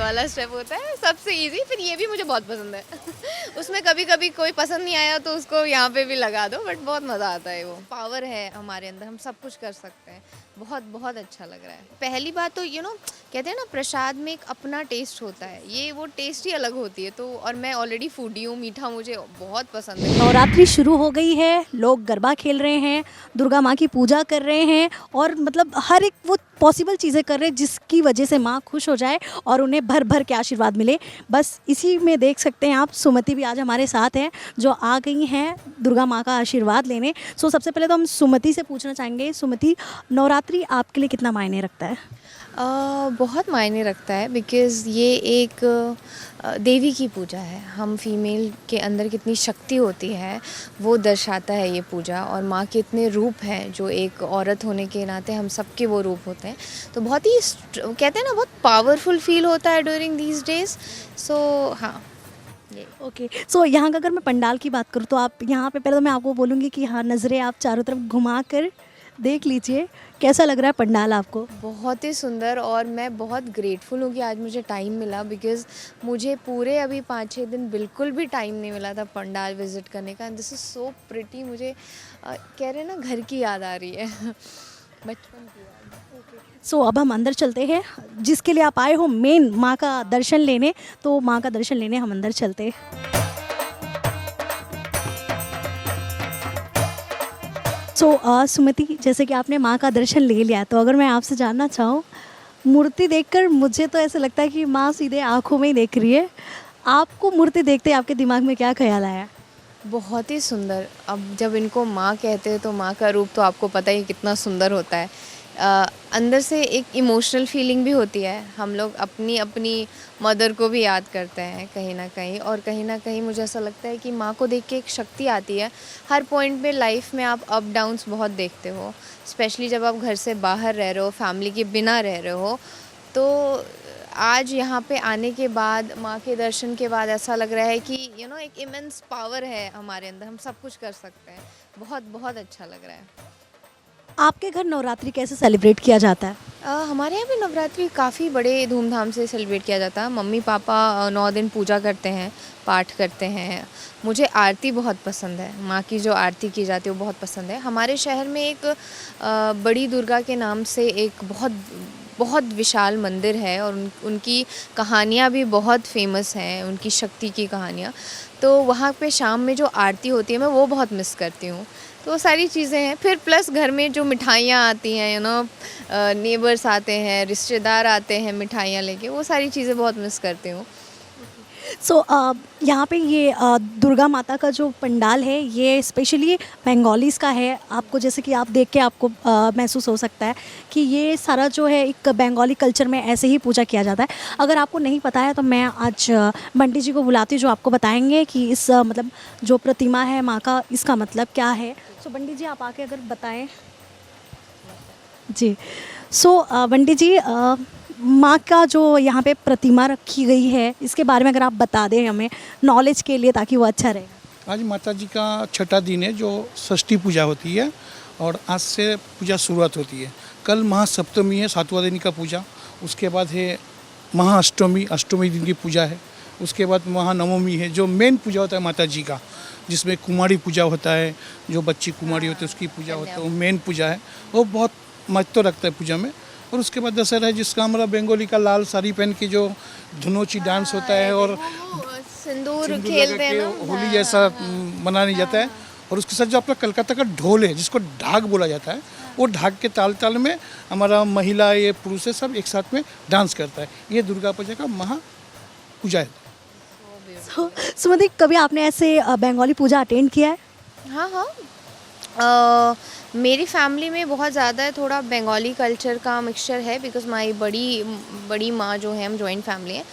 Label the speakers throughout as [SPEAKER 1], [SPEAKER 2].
[SPEAKER 1] वाला स्टेप होता है सबसे इजी, फिर ये भी मुझे बहुत पसंद है। उसमें कभी कभी कोई पसंद नहीं आया तो उसको यहाँ पे भी लगा दो, बट बहुत मज़ा आता है। वो पावर है हमारे अंदर, हम सब कुछ कर सकते हैं। बहुत बहुत अच्छा लग रहा है। पहली बात तो कहते हैं ना, प्रसाद में एक अपना टेस्ट होता है, ये वो टेस्ट ही अलग होती है। तो और मैं ऑलरेडी फूडी हूँ, मीठा मुझे बहुत पसंद है।
[SPEAKER 2] नवरात्रि शुरू हो गई है, लोग गरबा खेल रहे हैं, दुर्गा माँ की पूजा कर रहे हैं और मतलब हर एक वो पॉसिबल चीज़ें कर रहे हैं जिसकी वजह से माँ खुश हो जाए और उन्हें भर भर के आशीर्वाद मिले। बस इसी में देख सकते हैं आप, सुमति भी आज हमारे साथ हैं जो आ गई हैं दुर्गा माँ का आशीर्वाद लेने। सबसे पहले तो हम सुमति से पूछना चाहेंगे, सुमति, नवरात्रि आपके लिए कितना मायने रखता है?
[SPEAKER 1] बहुत मायने रखता है, बिकॉज़ ये एक देवी की पूजा है। हम फीमेल के अंदर कितनी शक्ति होती है वो दर्शाता है ये पूजा, और माँ के इतने रूप हैं जो एक औरत होने के नाते हम सबके वो रूप होते हैं। तो बहुत ही कहते हैं ना, बहुत पावरफुल फील होता है ड्यूरिंग दीज डेज। सो हाँ, ये
[SPEAKER 2] ओके, यहाँ का अगर मैं पंडाल की बात करूँ तो आप यहाँ पे, पहले तो मैं आपको बोलूँगी कि हाँ, नज़रें आप चारों तरफ घुमा कर देख लीजिए, कैसा लग रहा है पंडाल आपको?
[SPEAKER 1] बहुत ही सुंदर, और मैं बहुत ग्रेटफुल हूँ कि आज मुझे टाइम मिला, बिकॉज़ मुझे पूरे अभी 5-6 दिन बिल्कुल भी टाइम नहीं मिला था पंडाल विज़िट करने का। This is so pretty. मुझे कह रहे हैं ना, घर की याद आ रही है। बचपन की याद।
[SPEAKER 2] अब हम अंदर चलते हैं, जिसके लिए आप आए हो मेन माँ का दर्शन लेने, तो माँ का दर्शन लेने हम अंदर चलते हैं। सुमति, जैसे कि आपने माँ का दर्शन ले लिया, तो अगर मैं आपसे जानना चाहूँ, मूर्ति देखकर मुझे तो ऐसा लगता है कि माँ सीधे आँखों में ही देख रही है। आपको मूर्ति देखते आपके दिमाग में क्या ख्याल आया?
[SPEAKER 1] बहुत ही सुंदर। अब जब इनको माँ कहते हैं तो माँ का रूप तो आपको पता ही कितना सुंदर होता है। अंदर से एक इमोशनल फीलिंग भी होती है। हम लोग अपनी अपनी मदर को भी याद करते हैं कहीं ना कहीं, और कहीं ना कहीं मुझे ऐसा लगता है कि माँ को देख के एक शक्ति आती है। हर पॉइंट पे लाइफ में आप अप डाउन्स बहुत देखते हो, स्पेशली जब आप घर से बाहर रह रहे हो, फैमिली के बिना रह रहे हो। तो आज यहाँ पे आने के बाद, माँ के दर्शन के बाद ऐसा लग रहा है कि एक इमेंस पावर है हमारे अंदर, हम सब कुछ कर सकते हैं। बहुत बहुत अच्छा लग रहा है।
[SPEAKER 2] आपके घर नवरात्रि कैसे सेलिब्रेट किया जाता है?
[SPEAKER 1] हमारे यहाँ भी नवरात्रि काफ़ी बड़े धूमधाम से सेलिब्रेट किया जाता है। मम्मी पापा 9 दिन पूजा करते हैं, पाठ करते हैं। मुझे आरती बहुत पसंद है, माँ की जो आरती की जाती है वो बहुत पसंद है। हमारे शहर में एक बड़ी दुर्गा के नाम से एक बहुत बहुत विशाल मंदिर है, और उनकी कहानियाँ भी बहुत फेमस हैं, उनकी शक्ति की कहानियाँ। तो वहाँ पे शाम में जो आरती होती है, मैं वो बहुत मिस करती हूँ। तो वो सारी चीज़ें हैं। फिर प्लस घर में जो मिठाइयाँ आती हैं, नेबर्स आते हैं, रिश्तेदार आते हैं मिठाइयाँ लेके, वो सारी चीज़ें बहुत मिस करती हूँ।
[SPEAKER 2] यहाँ पे ये दुर्गा माता का जो पंडाल है, ये स्पेशली बंगालीज़ का है। आपको, जैसे कि आप देख के आपको महसूस हो सकता है कि ये सारा जो है एक बंगाली कल्चर में ऐसे ही पूजा किया जाता है। अगर आपको नहीं पता है तो मैं आज बंटी जी को बुलाती हूँ जो आपको बताएंगे कि इस मतलब जो प्रतिमा है माँ का, इसका मतलब क्या है। बंटी जी, आप आके अगर बताएं। जी, बंटी जी, माँ का जो यहाँ पे प्रतिमा रखी गई है, इसके बारे में अगर आप बता दें हमें नॉलेज के लिए, ताकि वो अच्छा रहे।
[SPEAKER 3] आज माता जी का छठा दिन है जो षष्ठी पूजा होती है, और आज से पूजा शुरुआत होती है। कल महासप्तमी है, 7वां दिन का पूजा। उसके बाद है महाअष्टमी, अष्टमी दिन की पूजा है। उसके बाद महानवमी है जो मेन पूजा होता है माता जी का, जिसमें कुमारी पूजा होता है, जो बच्ची कुमारी होती है उसकी पूजा होता है, वो मेन पूजा है। वो बहुत महत्व रखता है पूजा में। और उसके बाद दशहरा है, जिसका हमारा बंगाली का लाल साड़ी पहन के जो धुनोची डांस होता है, और
[SPEAKER 1] सिंदूर खेलते हैं ना,
[SPEAKER 3] होली जैसा मनाया जाता है। और उसके साथ जो अपना कलकत्ता का ढोल है, जिसको ढाक बोला जाता है, वो ढाक के ताल ताल में हमारा महिला, ये पुरुष सब एक साथ में डांस करता है। ये दुर्गा पूजा का महा पूजा है।
[SPEAKER 2] सुमति, कभी आपने ऐसे बंगाली पूजा अटेंड किया है?
[SPEAKER 1] हाँ हाँ। मेरी फैमिली में बहुत ज़्यादा थोड़ा बंगाली कल्चर का मिक्सचर है, बिकॉज़ माई बड़ी माँ जो है, हम जॉइंट फैमिली है,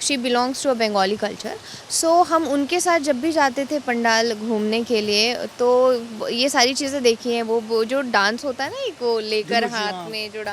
[SPEAKER 1] she belongs to a Bengali culture. So हम उनके साथ जब भी जाते थे पंडाल घूमने के लिए, तो ये सारी चीज़ें देखी हैं। वो जो डांस होता है ना, एक वो लेकर हाथ में जो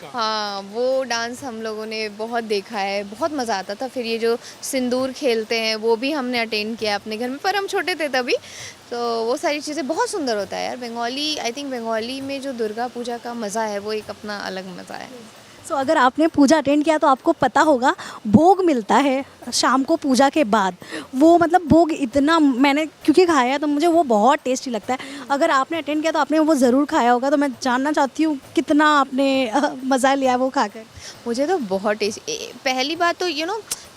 [SPEAKER 1] हाँ, वो डांस हम लोगों ने बहुत देखा है, बहुत मज़ा आता था। फिर ये जो सिंदूर खेलते हैं, वो भी हमने अटेंड किया अपने घर में, पर हम छोटे थे तभी। तो वो सारी चीज़ें बहुत सुंदर होता है यार। बंगाली, आई थिंक बंगाली में जो दुर्गा पूजा का मज़ा है वो एक अपना अलग मज़ा है।
[SPEAKER 2] सो अगर आपने पूजा अटेंड किया तो आपको पता होगा भोग मिलता है शाम को पूजा के बाद। वो मतलब भोग इतना मैंने क्योंकि खाया है तो मुझे वो बहुत टेस्टी लगता है। अगर आपने अटेंड किया तो आपने वो ज़रूर खाया होगा, तो मैं जानना चाहती हूँ कितना आपने मज़ा लिया वो खाकर।
[SPEAKER 1] मुझे तो बहुत टेस्ट, पहली बात तो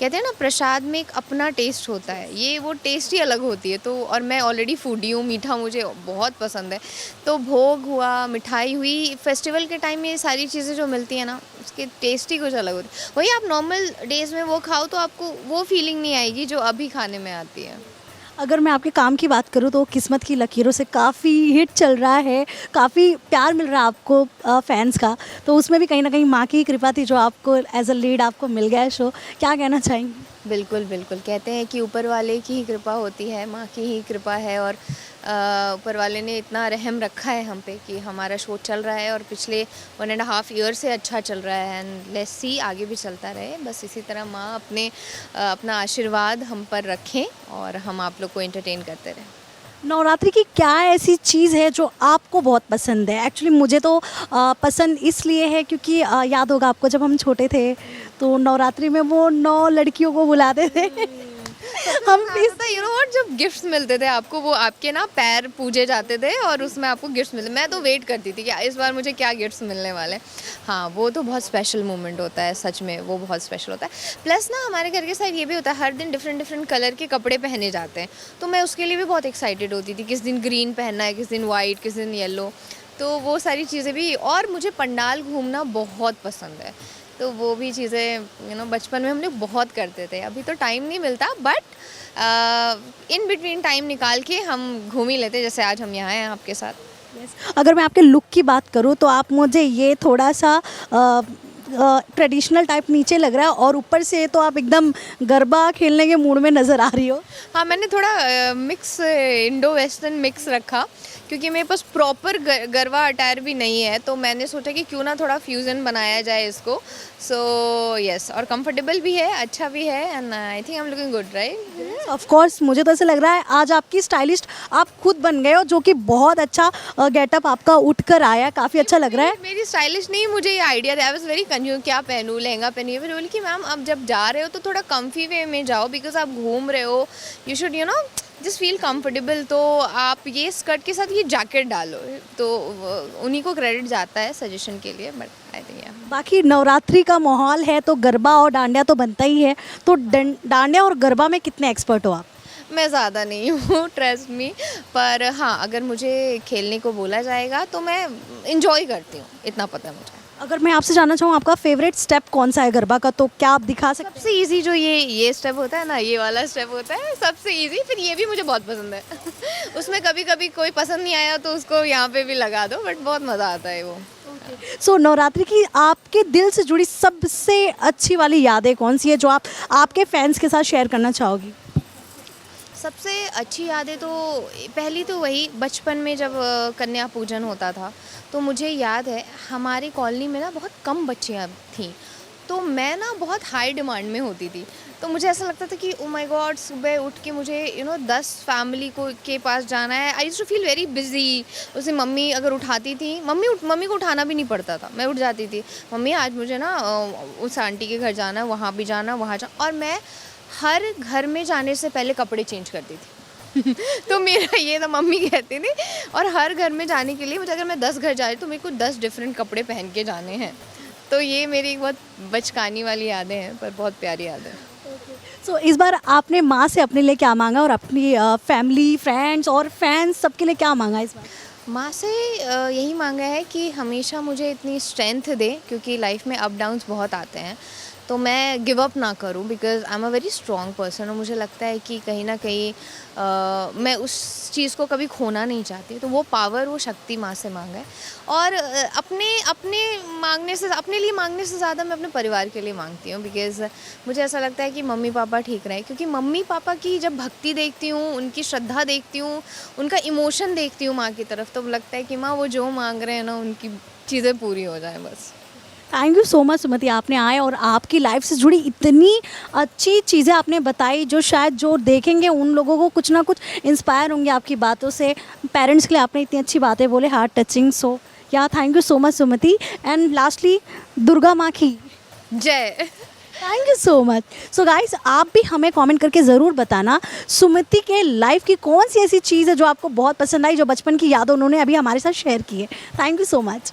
[SPEAKER 1] कहते हैं ना प्रसाद में एक अपना टेस्ट होता है, ये वो टेस्ट ही अलग होती है। तो और मैं ऑलरेडी फूडी हूँ, मीठा मुझे बहुत पसंद है। तो भोग हुआ, मिठाई हुई, फेस्टिवल के टाइम में ये सारी चीज़ें जो मिलती है ना उसकी टेस्ट ही कुछ अलग होती है। वही आप नॉर्मल डेज़ में वो खाओ तो आपको वो फीलिंग नहीं आएगी जो अभी खाने में आती है।
[SPEAKER 2] अगर मैं आपके काम की बात करूँ तो किस्मत की लकीरों से काफ़ी हिट चल रहा है, काफ़ी प्यार मिल रहा है आपको फैंस का, तो उसमें भी कहीं ना कहीं माँ की ही कृपा थी जो आपको एज अ लीड आपको मिल गया है शो। क्या कहना चाहेंगी?
[SPEAKER 1] बिल्कुल बिल्कुल, कहते हैं कि ऊपर वाले की ही कृपा होती है, माँ की ही कृपा है। और ऊपर वाले ने इतना रहम रखा है हम पे कि हमारा शो चल रहा है और पिछले 1.5 ईयर से अच्छा चल रहा है। एंड लेट्स सी आगे भी चलता रहे, बस इसी तरह माँ अपना आशीर्वाद हम पर रखें और हम आप लोग को एंटरटेन करते रहें।
[SPEAKER 2] नवरात्रि की क्या ऐसी चीज़ है जो आपको बहुत पसंद है? एक्चुअली मुझे तो पसंद इसलिए है क्योंकि याद होगा आपको जब हम छोटे थे तो नवरात्रि में वो 9 लड़कियों को बुलाते थे। हम
[SPEAKER 1] व्हाट, जब गिफ्ट्स मिलते थे आपको, वो आपके ना पैर पूजे जाते थे और उसमें आपको गिफ्ट्स मिलते, मैं तो वेट करती थी कि इस बार मुझे क्या गिफ्ट्स मिलने वाले हैं। हाँ, वो तो बहुत स्पेशल मोमेंट होता है, सच में वो बहुत स्पेशल होता है। प्लस ना हमारे घर के साइड ये भी होता है, हर दिन डिफरेंट कलर के कपड़े पहने जाते हैं, तो मैं उसके लिए भी बहुत एक्साइटेड होती थी। किस दिन ग्रीन पहनना है, किस दिन वाइट, किस दिन येलो, तो वो सारी चीज़ें भी। और मुझे पंडाल घूमना बहुत पसंद है, तो वो भी चीज़ें बचपन में हम लोग बहुत करते थे। अभी तो टाइम नहीं मिलता, बट इन बिटवीन टाइम निकाल के हम घूम ही लेते, जैसे आज हम यहाँ हैं आपके साथ।
[SPEAKER 2] अगर मैं आपके लुक की बात करूँ तो आप मुझे ये थोड़ा सा ट्रेडिशनल टाइप नीचे लग रहा है और ऊपर से तो आप एकदम गरबा खेलने के मूड में नज़र आ रही हो।
[SPEAKER 1] हाँ, मैंने थोड़ा मिक्स इंडो वेस्टर्न मिक्स रखा क्योंकि मेरे पास प्रॉपर गरबा अटायर भी नहीं है, तो मैंने सोचा कि क्यों ना थोड़ा फ्यूज़न बनाया जाए इसको। सो यस, और कंफर्टेबल भी है, अच्छा भी है, and I think I am looking good, right?
[SPEAKER 2] Of course मुझे तो ऐसे लग रहा है आज आपकी स्टाइलिस्ट आप खुद बन गए हो, जो कि बहुत अच्छा गेटअप आपका उठ कर आया, काफ़ी अच्छा लग रहा है।
[SPEAKER 1] मेरी स्टाइलिश नहीं, मुझे ये आइडिया था, आई वाज वेरी कंफ्यूज क्या पहनूं, लहंगा पहनिए। फिर बोली कि मैम अब जब जा रहे हो तो थोड़ा कम्फी वे में जाओ, बिकॉज आप घूम रहे हो, you should just feel comfortable. तो आप ये स्कर्ट के साथ ये जैकेट डालो, तो उन्हीं को क्रेडिट जाता है सजेशन के लिए, बट आई थिंक
[SPEAKER 2] बाकी नवरात्रि का माहौल है तो गरबा और डांडिया तो बनता ही है, तो डांडिया और गरबा में कितने एक्सपर्ट हो आप?
[SPEAKER 1] मैं ज़्यादा नहीं हूँ, ट्रस्ट मी, पर हाँ अगर मुझे खेलने को बोला जाएगा तो मैं इंजॉय करती हूँ, इतना पता है मुझे।
[SPEAKER 2] अगर मैं आपसे जानना चाहूँ आपका फेवरेट स्टेप कौन सा है गरबा का, तो क्या आप दिखा सकते हैं?
[SPEAKER 1] सबसे इजी जो ये स्टेप होता है ना, ये वाला स्टेप होता है सबसे इजी, फिर ये भी मुझे बहुत पसंद है। उसमें कभी कभी कोई पसंद नहीं आया तो उसको यहाँ पे भी लगा दो, बट बहुत मज़ा आता है वो।
[SPEAKER 2] सो नवरात्रि की आपके दिल से जुड़ी सबसे अच्छी वाली यादें कौन सी है जो आप आपके फैंस के साथ शेयर करना चाहोगी?
[SPEAKER 1] सबसे अच्छी यादें तो पहली तो वही बचपन में जब कन्या पूजन होता था, तो मुझे याद है हमारी कॉलोनी में ना बहुत कम बच्चियाँ थीं, तो मैं ना बहुत हाई डिमांड में होती थी। तो मुझे ऐसा लगता था कि ओ माय गॉड, सुबह उठ के मुझे 10 फैमिली को के पास जाना है। I used to feel very busy. उसे मम्मी अगर उठाती थी, मम्मी को उठाना भी नहीं पड़ता था, मैं उठ जाती थी, मम्मी आज मुझे ना उस आंटी के घर जाना है, वहाँ भी जाना, वहाँ जाना। और मैं हर घर में जाने से पहले कपड़े चेंज करती थी। तो मेरा ये था, मम्मी कहती थी, और हर घर में जाने के लिए मुझे, अगर मैं 10 घर जा रही तो मेरे को 10 डिफरेंट कपड़े पहन के जाने हैं। तो ये मेरी बहुत बचकानी वाली यादें हैं, पर बहुत प्यारी यादें हैं।
[SPEAKER 2] सो इस बार आपने माँ से अपने लिए क्या मांगा और अपनी फैमिली, फ्रेंड्स और फैंस सबके लिए क्या मांगा इस बार?
[SPEAKER 1] माँ से यही मांगा है कि हमेशा मुझे इतनी स्ट्रेंथ दे, क्योंकि लाइफ में अप डाउन्स बहुत आते हैं, तो मैं गिव अप ना करूं, because I am a very strong person. और मुझे लगता है कि कहीं ना कहीं मैं उस चीज़ को कभी खोना नहीं चाहती, तो वो पावर, वो शक्ति माँ से मांगा है। और अपने लिए मांगने से ज़्यादा मैं अपने परिवार के लिए मांगती हूँ, बिकॉज़ मुझे ऐसा लगता है कि मम्मी पापा ठीक रहे, क्योंकि मम्मी पापा की जब भक्ति देखती हूँ, उनकी श्रद्धा देखती हूँ, उनका इमोशन देखती हूँ माँ की तरफ, तो लगता है कि माँ वो जो मांग रहे हैं ना, उनकी चीज़ें पूरी हो जाए बस।
[SPEAKER 2] थैंक यू सो मच सुमति, आपने आए और आपकी लाइफ से जुड़ी इतनी अच्छी चीज़ें आपने बताई जो शायद जो देखेंगे उन लोगों को कुछ ना कुछ इंस्पायर होंगे आपकी बातों से। पेरेंट्स के लिए आपने इतनी अच्छी बातें बोले, heart touching. So yeah thank you so much Sumati. And lastly Durga माँ की
[SPEAKER 1] जय।
[SPEAKER 2] Thank you so much. So guys, आप भी हमें कमेंट करके ज़रूर बताना सुमति के लाइफ की कौन सी ऐसी चीज़ है जो आपको बहुत पसंद आई, जो बचपन की याद उन्होंने अभी हमारे साथ शेयर की है। Thank you so much.